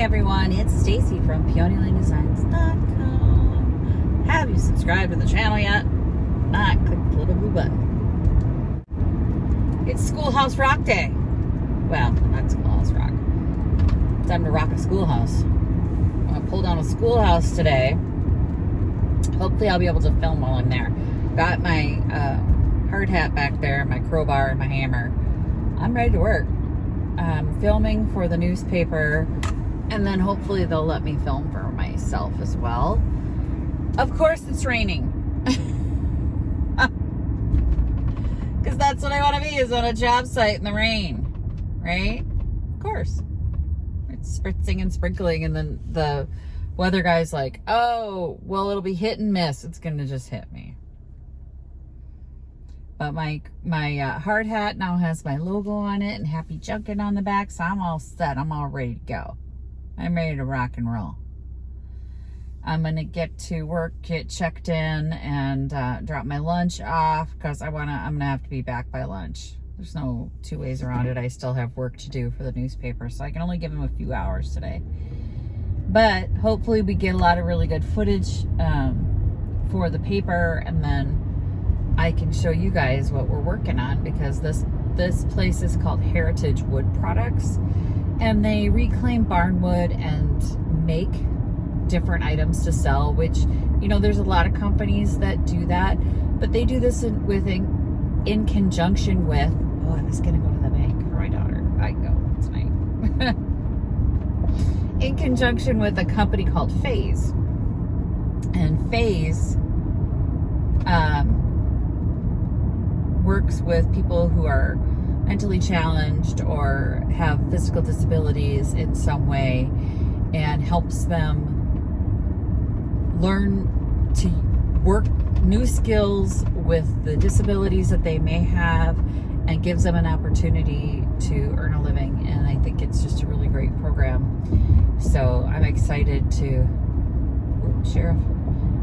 everyone, it's Stacy from PeonyLaneDesigns.com. Have you subscribed to the channel yet? Not, click the little blue button. It's Schoolhouse Rock Day. Well, not Schoolhouse Rock. Time to rock a schoolhouse. I'm going to pull down a schoolhouse today. Hopefully I'll be able to film while I'm there. Got my hard hat back there, my crowbar and my hammer. I'm ready to work. I'm filming for the newspaper, and then hopefully they'll let me film for myself as well. Of course it's raining. Because that's what I want to be, is on a job site in the rain. Right? Of course. It's spritzing and sprinkling, and then the weather guy's like, oh, well, it'll be hit and miss. It's going to just hit me. But my hard hat now has my logo on it and Happy Junkin' on the back, so I'm all set. I'm all ready to go. I'm ready to rock and roll. I'm going to get to work, get checked in, and drop my lunch off because I'm going to have to be back by lunch. There's no two ways around it. I still have work to do for the newspaper, so I can only give them a few hours today. But hopefully we get a lot of really good footage for the paper, and then I can show you guys what we're working on, because this place is called Heritage Wood Products, and they reclaim barnwood and make different items to sell, which, you know, there's a lot of companies that do that, but they do this in conjunction with, oh, I was gonna go to the bank for my daughter. I go tonight. In conjunction with a company called Phase. And Phase works with people who are mentally challenged or have physical disabilities in some way, and helps them learn to work new skills with the disabilities that they may have, and gives them an opportunity to earn a living. And I think it's just a really great program. So I'm excited to, Sheriff,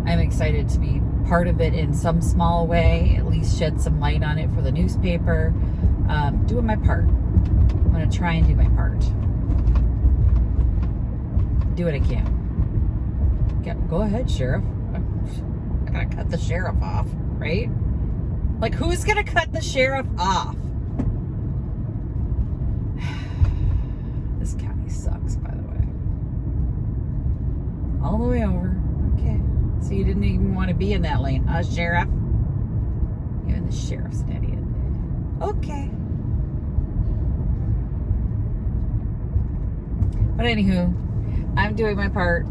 I'm excited to be part of it in some small way, at least shed some light on it for the newspaper. Doing my part. I'm going to try and do my part. Do what I can. Go ahead, Sheriff. I gotta cut the sheriff off, right? Like, who's gonna cut the sheriff off? This county sucks, by the way. All the way over. Okay. So you didn't even want to be in that lane, huh, Sheriff? Even the sheriff's an idiot. Okay. But anywho, I'm doing my part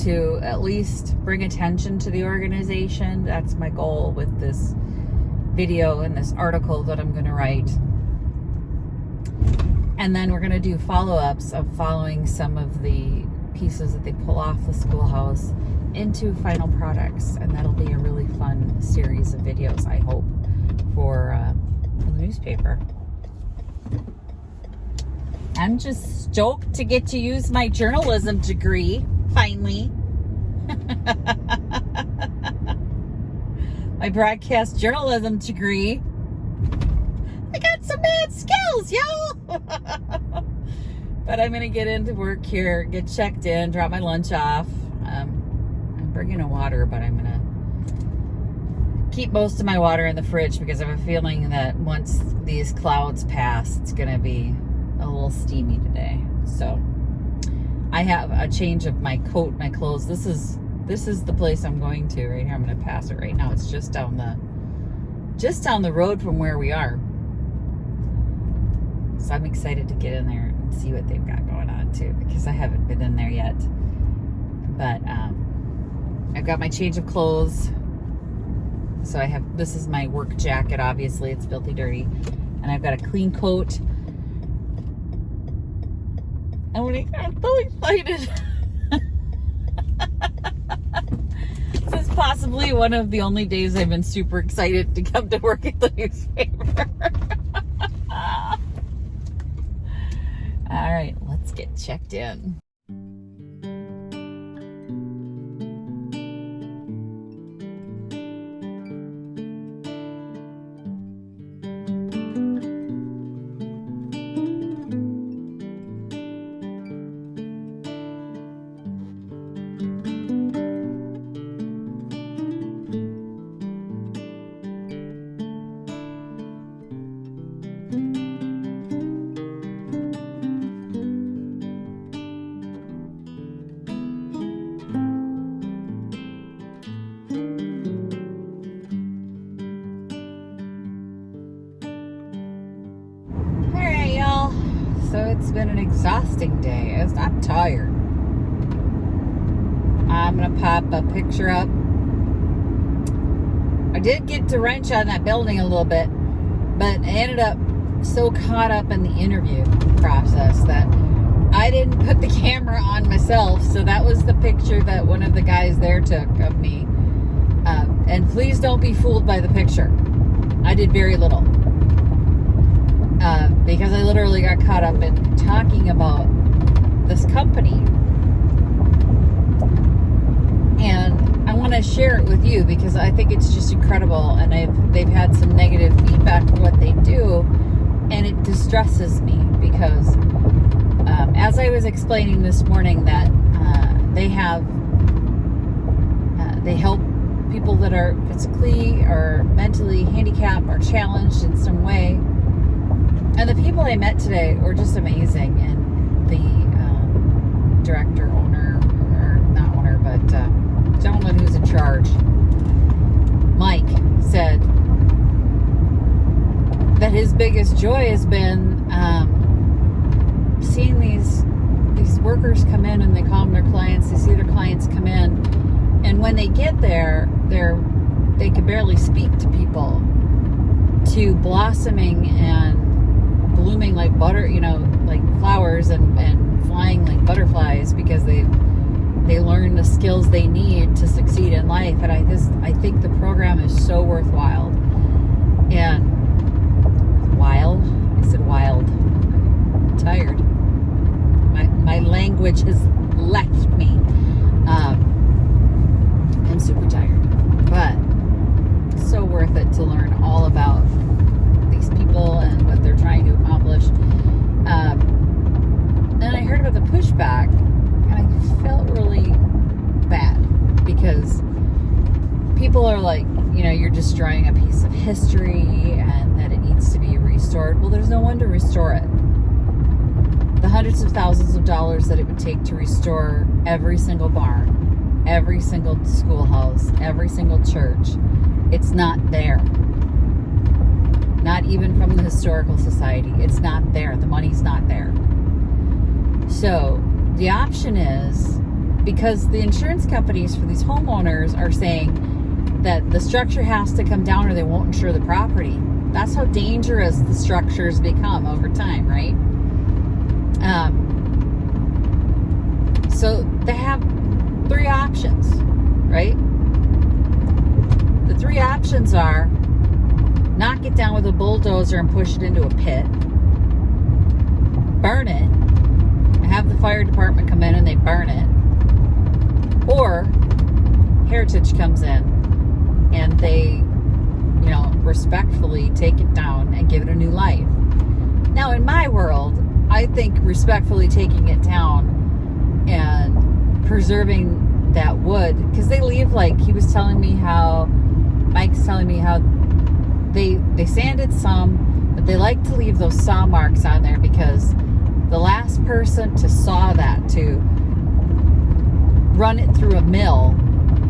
to at least bring attention to the organization. That's my goal with this video and this article that I'm going to write. And then we're going to do follow-ups of following some of the pieces that they pull off the schoolhouse into final products, and that'll be a really fun series of videos, I hope, for the newspaper. I'm just stoked to get to use my journalism degree, finally. My broadcast journalism degree. I got some bad skills, y'all. But I'm gonna get into work here, get checked in, drop my lunch off. I'm bringing a water, but I'm gonna keep most of my water in the fridge, because I have a feeling that once these clouds pass, it's gonna be a little steamy today. So I have a change of my coat, my clothes. This is the place I'm going to right here. I'm gonna pass it right now. It's just down the road from where we are. So I'm excited to get in there and see what they've got going on too, because I haven't been in there yet. But I've got my change of clothes. So this is my work jacket, obviously. It's filthy dirty. And I've got a clean coat. I'm so excited. This is possibly one of the only days I've been super excited to come to work at the newspaper. All right, let's get checked in. It's been an exhausting day. I'm tired. I'm going to pop a picture up. I did get to wrench on that building a little bit, but I ended up so caught up in the interview process that I didn't put the camera on myself. So that was the picture that one of the guys there took of me. And please don't be fooled by the picture. I did very little. Because I literally got caught up in talking about this company. And I want to share it with you because I think it's just incredible. And they've had some negative feedback for what they do. And it distresses me because as I was explaining this morning that they help people that are physically or mentally handicapped or challenged in some way. And the people I met today were just amazing. And the director, owner, or not owner, but gentleman who's in charge, Mike, said that his biggest joy has been seeing these workers come in, and they call them their clients. They see their clients come in, and when they get there, they can barely speak to people, to blossoming and blooming like butter, like flowers, and flying like butterflies, because they learn the skills they need to succeed in life. And I think the program is so worthwhile. And wild, I said wild. I'm tired. My language has left me. I'm super tired, but so worth it to learn all about these people and what they're trying to accomplish. Then I heard about the pushback, and I felt really bad because people are like, you're destroying a piece of history and that it needs to be restored. Well, there's no one to restore it. The hundreds of thousands of dollars that it would take to restore every single barn, every single schoolhouse, every single church, it's not there. Not even from the Historical Society. It's not there. The money's not there. So the option is, because the insurance companies for these homeowners are saying that the structure has to come down or they won't insure the property. That's how dangerous the structures become over time, right? So they have three options, right? The three options are knock it down with a bulldozer and push it into a pit, burn it, have the fire department come in and they burn it, or Heritage comes in and they, respectfully take it down and give it a new life. Now, in my world, I think respectfully taking it down and preserving that wood, because they leave, like he was telling me how, Mike's telling me how they sanded some, but they like to leave those saw marks on there because the last person to saw that, to run it through a mill,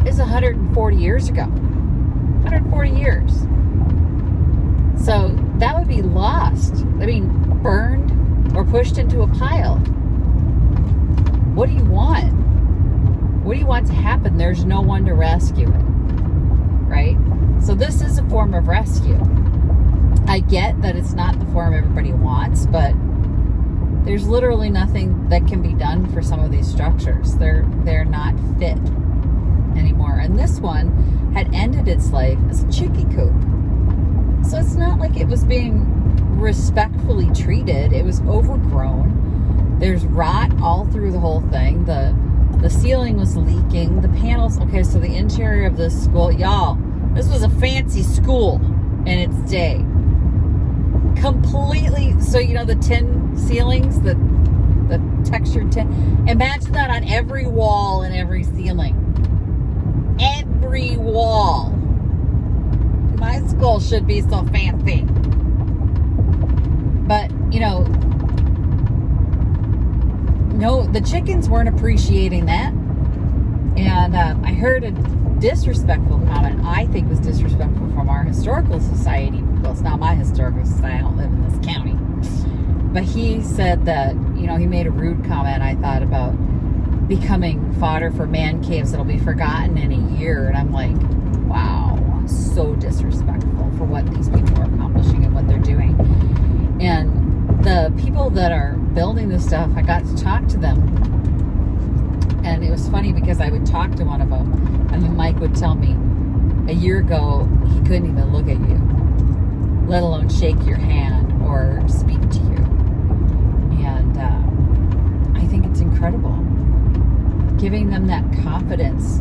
is 140 years ago. 140 years. So that would be lost. Burned or pushed into a pile. What do you want? What do you want to happen? There's no one to rescue it, right? So this is a form of rescue. I get that it's not the form everybody wants, but there's literally nothing that can be done for some of these structures. They're not fit anymore. And this one had ended its life as a chicken coop. So it's not like it was being respectfully treated. It was overgrown. There's rot all through the whole thing. The ceiling was leaking. The panels, okay, so the interior of this school, y'all, this was a fancy school in its day. Completely, so the tin ceilings, the textured tin. Imagine that on every wall and every ceiling. Every wall. My school should be so fancy. But, no, the chickens weren't appreciating that. And I heard a disrespectful comment, I think was disrespectful, from our historical society. Well, it's not my historical society, I don't live in this county. But he said that, he made a rude comment, I thought, about becoming fodder for man caves that'll be forgotten in a year. And I'm like, wow, so disrespectful for what these people are accomplishing and what they're doing. And the people that are building this stuff, I got to talk to them. And it was funny because I would talk to one of them, and then Mike would tell me, a year ago, he couldn't even look at you, let alone shake your hand or speak to you. And I think it's incredible. Giving them that confidence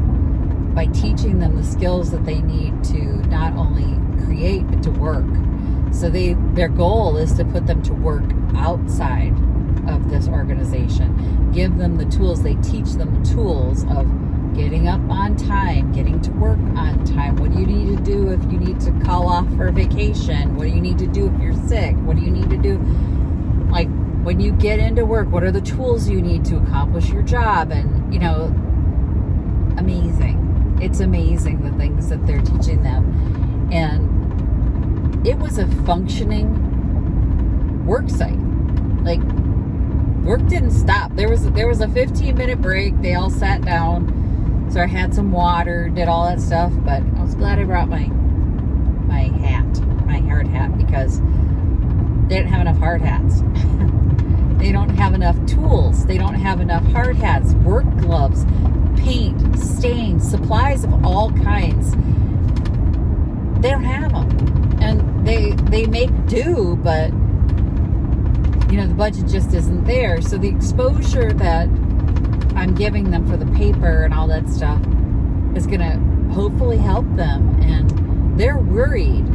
by teaching them the skills that they need to not only create, but to work. So their goal is to put them to work outside of this organization. Give them the tools. They teach them the tools of getting up on time, getting to work on time. What do you need to do if you need to call off for a vacation? What do you need to do if you're sick? What do you need to do? Like, when you get into work, what are the tools you need to accomplish your job? And, amazing. It's amazing the things that they're teaching them. And it was a functioning work site. Like, work didn't stop. There was a 15-minute break. They all sat down. So I had some water, did all that stuff. But I was glad I brought my hard hat, because they didn't have enough hard hats. They don't have enough tools. They don't have enough hard hats, work gloves, paint, stains, supplies of all kinds. They don't have them. And they make do, but the budget just isn't there. So the exposure that I'm giving them for the paper and all that stuff is going to hopefully help them. And they're worried.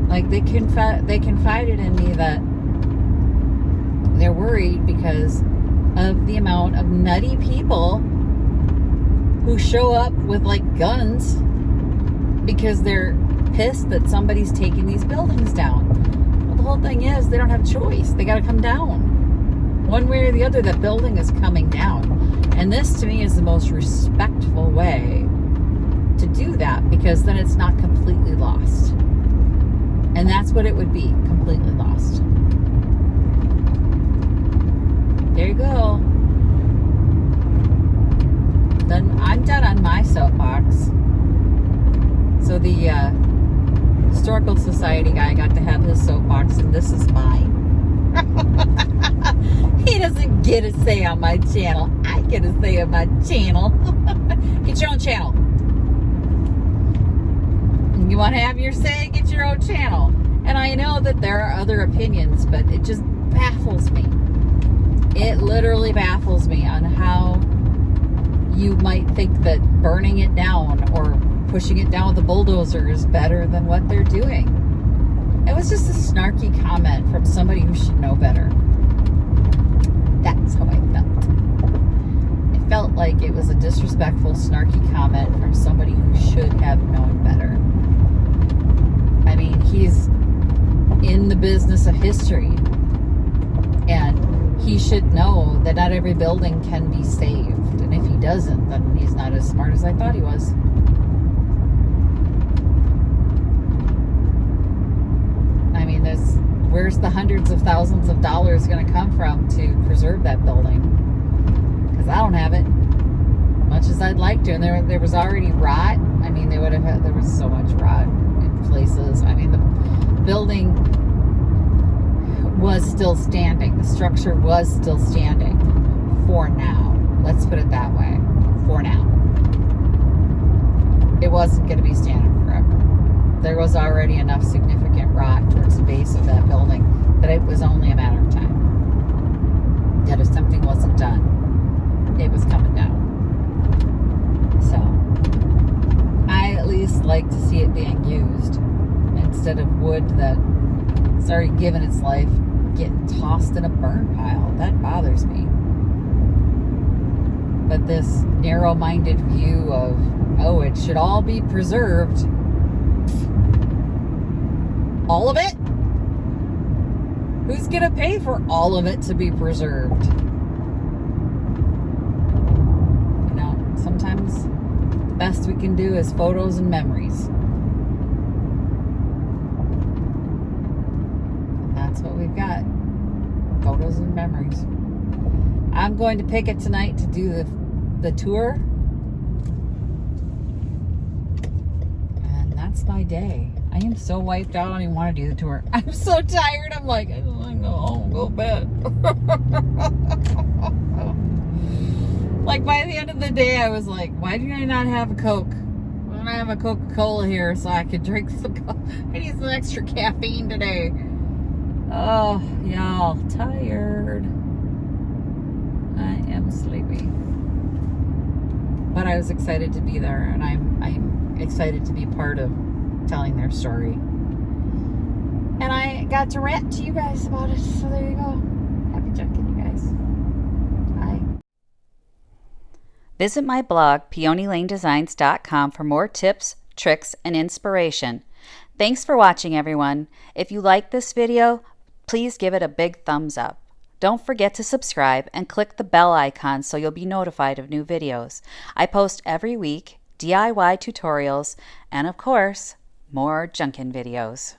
Like, they confided in me that they're worried because of the amount of nutty people who show up with, like, guns because they're pissed that somebody's taking these buildings down. Well, the whole thing is they don't have a choice. They got to come down. One way or the other, that building is coming down. And this, to me, is the most respectful way to do that, because then it's not completely lost. And that's what it would be, completely lost. There you go. Then I'm done on my soapbox. So the Historical Society guy got to have his soapbox, and this is mine. He doesn't get a say on my channel. I get a say on my channel. Get your own channel. You want to have your say? Get your own channel. And I know that there are other opinions, but it just baffles me. It literally baffles me on how you might think that burning it down or pushing it down with a bulldozer is better than what they're doing. It was just a snarky comment from somebody who should know better. That's how I felt. It felt like it was a disrespectful, snarky comment from somebody who should have known better. I mean, he's in the business of history, and he should know that not every building can be saved. And if he doesn't, then he's not as smart as I thought he was. I mean, where's the hundreds of thousands of dollars going to come from to preserve that building? Because I don't have it, much as I'd like to. And there was already rot. I mean, there was so much rot in places. I mean, the building was still standing. The structure was still standing for now. Let's put it that way. For now. It wasn't going to be standing forever. There was already enough significant rot towards the base of that building that it was only a matter of time. That if something wasn't done, it was coming down. So, I at least like to see it being used instead of wood that's already given its life getting tossed in a burn pile. That bothers me. But this narrow-minded view of, oh, it should all be preserved. All of it? Who's going to pay for all of it to be preserved? Sometimes the best we can do is photos and memories. And that's what we've got. photos and memories. I'm going to pick it tonight to do the tour. And that's my day. I am so wiped out. I don't even want to do the tour. I'm so tired. I'm like, I want to go home, go to bed. Like by the end of the day, I was like, why do I not have a Coke? Why don't I have a Coca-Cola here so I could drink some Coke? I need some extra caffeine today. Oh, y'all, tired. I am sleepy. But I was excited to be there, and I'm excited to be part of telling their story. And I got to rant to you guys about it, so there you go. Happy junking, you guys. Bye. Visit my blog, peonylanedesigns.com, for more tips, tricks, and inspiration. Thanks for watching, everyone. If you like this video, please give it a big thumbs up. Don't forget to subscribe and click the bell icon so you'll be notified of new videos. I post every week DIY tutorials and, of course, more junkin' videos.